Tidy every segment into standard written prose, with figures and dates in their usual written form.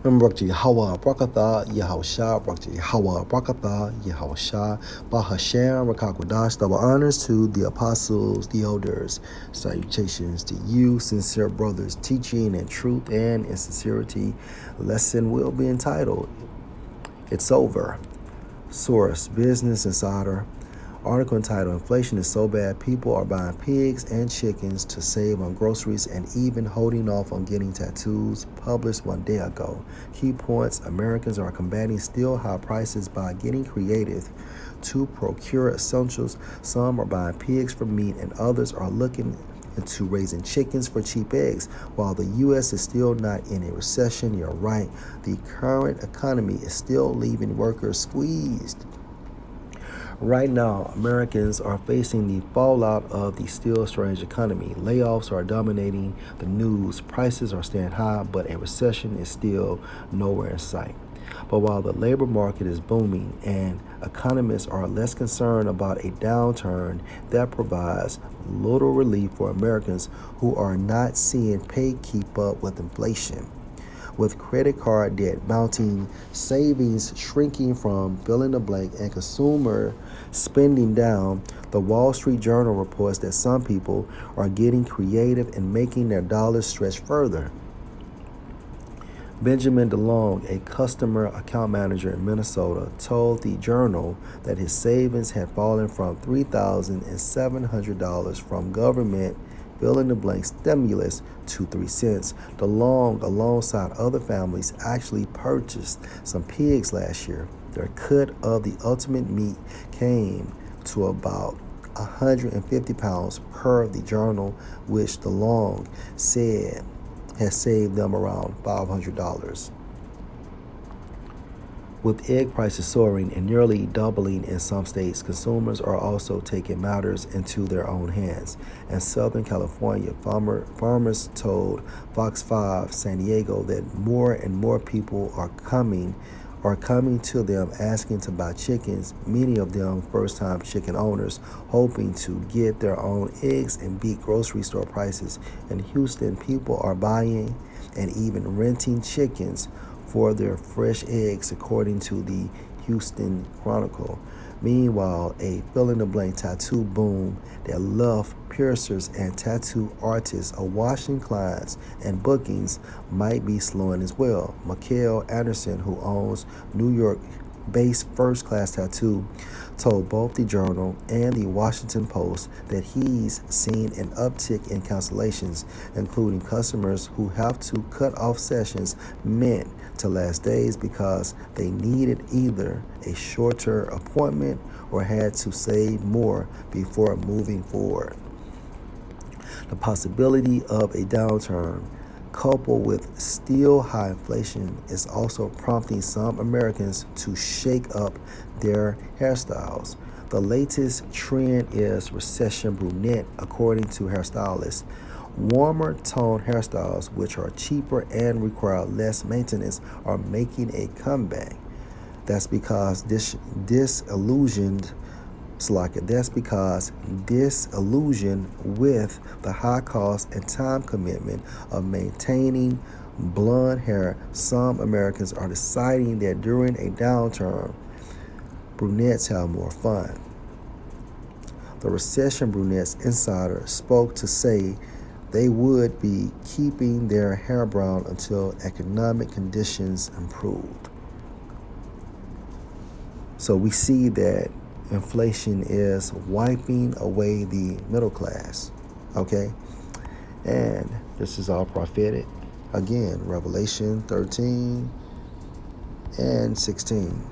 Mbrakji Hawa Brakatha Yahusha Brakji Hawa Brakatha Yahusha Bahashem Rakakwadash. Double honors to the apostles, the elders. Salutations to you, sincere brothers, teaching in truth and in sincerity. Lesson will be entitled It's Over. Source Business Insider. Article entitled Inflation is so bad people are buying pigs and chickens to save on groceries and even holding off on getting tattoos, published 1 day ago. Key points: Americans are combating still high prices by getting creative to procure essentials. Some are buying pigs for meat and others are looking into raising chickens for cheap eggs. While the U.S. is still not in a recession, you're right, the current economy is still leaving workers squeezed. Right now, Americans are facing the fallout of the still strange economy. Layoffs are dominating the news, prices are staying high, but a recession is still nowhere in sight. But while the labor market is booming and economists are less concerned about a downturn that provides little relief for Americans who are not seeing pay keep up with inflation. With credit card debt mounting, savings shrinking from fill in the blank, and consumer spending down, the Wall Street Journal reports that some people are getting creative and making their dollars stretch further. Benjamin DeLong, a customer account manager in Minnesota, told the Journal that his savings had fallen from $3,700 from government fill-in-the-blank stimulus to 3 cents. DeLong, alongside other families, actually purchased some pigs last year. Their cut of the ultimate meat came to about 150 pounds per the Journal, which DeLong said has saved them around $500. With egg prices soaring and nearly doubling in some states, consumers are also taking matters into their own hands. In Southern California, farmers told Fox 5 San Diego that more and more people are coming to them asking to buy chickens, many of them first-time chicken owners, hoping to get their own eggs and beat grocery store prices. In Houston, people are buying and even renting chickens for their fresh eggs, according to the Houston Chronicle. Meanwhile, a fill-in-the-blank tattoo boom that left piercers and tattoo artists awash clients and bookings might be slowing as well. Mikael Anderson, who owns New York-based First Class Tattoo, told both the Journal and the Washington Post that he's seen an uptick in cancellations, including customers who have to cut off sessions meant to last days because they needed either a shorter appointment or had to save more before moving forward. The possibility of a downturn, coupled with still high inflation, is also prompting some Americans to shake up their hairstyles. The latest trend is recession brunette, according to hairstylists. Warmer toned hairstyles, which are cheaper and require less maintenance, are making a comeback. That's because disillusioned with the high cost and time commitment of maintaining blonde hair, some Americans are deciding that during a downturn, brunettes have more fun. The Recession Brunettes Insider spoke to say they would be keeping their hair brown until economic conditions improved. So we see that inflation is wiping away the middle class, okay? And this is all prophetic. Again, Revelation 13 and 16.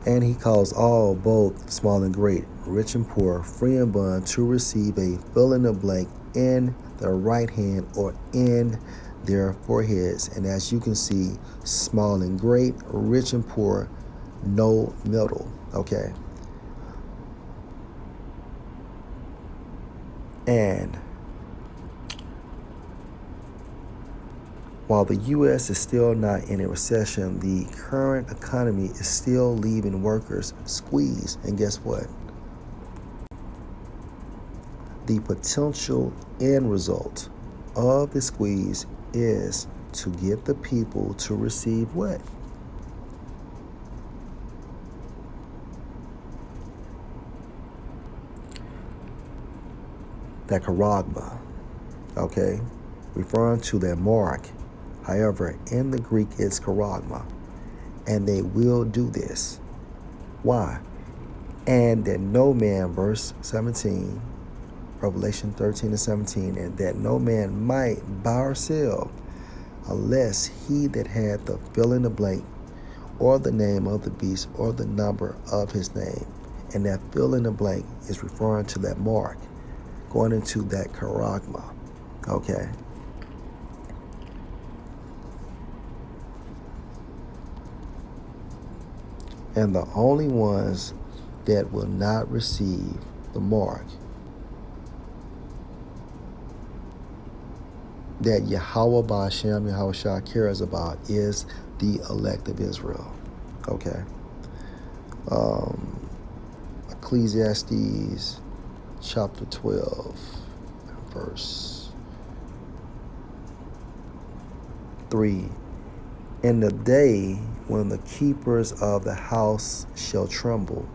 And he calls all, both small and great, rich and poor, free and bond, to receive a fill-in-the-blank in their right hand or in their foreheads. And as you can see, small and great, rich and poor, no middle, okay? And while the U.S. is still not in a recession, the current economy is still leaving workers squeezed. And guess what? The potential end result of the squeeze is to get the people to receive what? That charagma, okay? Referring to that mark. However, in the Greek, it's charagma. And they will do this. Why? And that no man, verse 17, Revelation 13 and 17, and that no man might buy or sell unless he that had the fill in the blank, or the name of the beast, or the number of his name. And that fill in the blank is referring to that mark, going into that charagma. Okay. And the only ones that will not receive the mark that Yahweh Ba'ashem Yahushua cares about is the elect of Israel. Okay. Ecclesiastes chapter 12, verse 3. In the day when the keepers of the house shall tremble.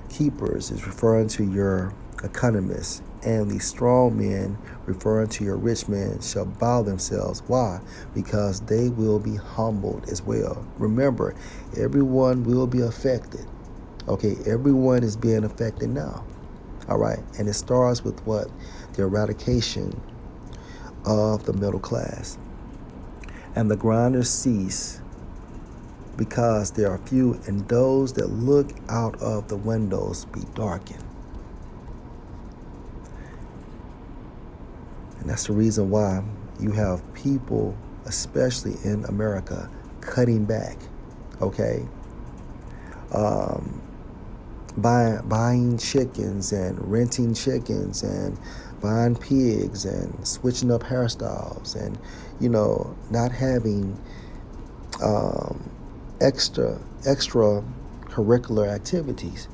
Keepers is referring to your economists, and the strong men, referring to your rich men, shall bow themselves. Why? Because they will be humbled as well. Remember, everyone will be affected. Okay, everyone is being affected now. All right, and it starts with what? The eradication of the middle class. And the grinders cease, because there are few, and those that look out of the windows be darkened. And that's the reason why you have people, especially in America, cutting back, okay? Buying chickens and renting chickens and buying pigs and switching up hairstyles and, not having extra curricular activities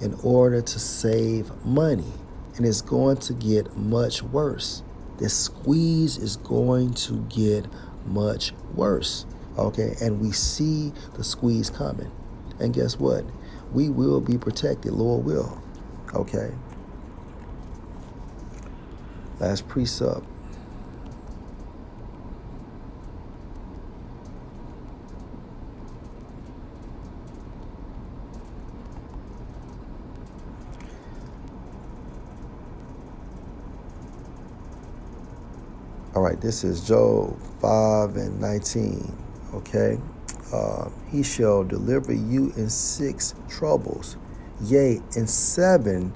in order to save money. And it's going to get much worse. This squeeze is going to get much worse. Okay, and we see the squeeze coming. And guess what? We will be protected, Lord will. Okay. Last precept. All right, this is Job 5 and 19, okay? He shall deliver you in 6 troubles. Yea, in 7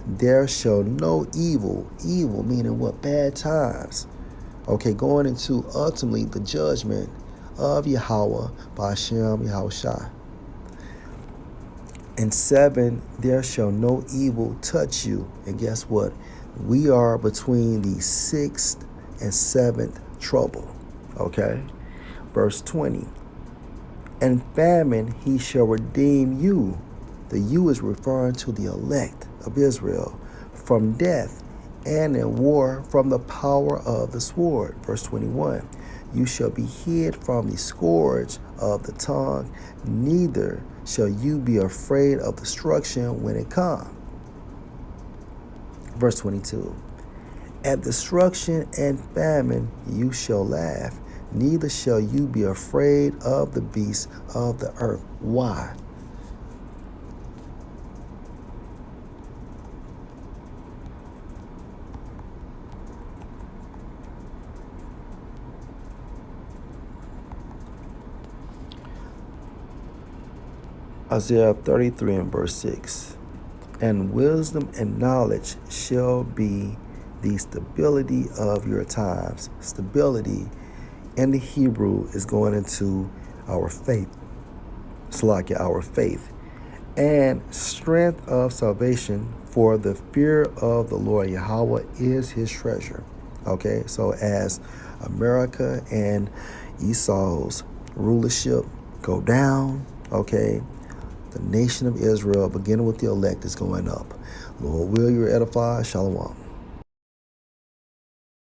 there shall no evil meaning what? Bad times. Okay, going into ultimately the judgment of Yahweh Ba'ashem Yahushua. In 7 there shall no evil touch you. And guess what? We are between the 6th and 7th trouble. Okay? Verse 20. And famine he shall redeem you. The you is referring to the elect of Israel from death, and in war from the power of the sword. Verse 21. You shall be hid from the scourge of the tongue, neither shall you be afraid of destruction when it comes. Verse 22. At destruction and famine you shall laugh, neither shall you be afraid of the beasts of the earth. Why? Isaiah 33 and verse 6. And wisdom and knowledge shall be the stability of your times. Stability in the Hebrew is going into our faith. It's like our faith. And strength of salvation, for the fear of the Lord Yahweh is his treasure. Okay, so as America and Esau's rulership go down, okay, the nation of Israel, beginning with the elect, is going up. Lord, will you edify? Shalom.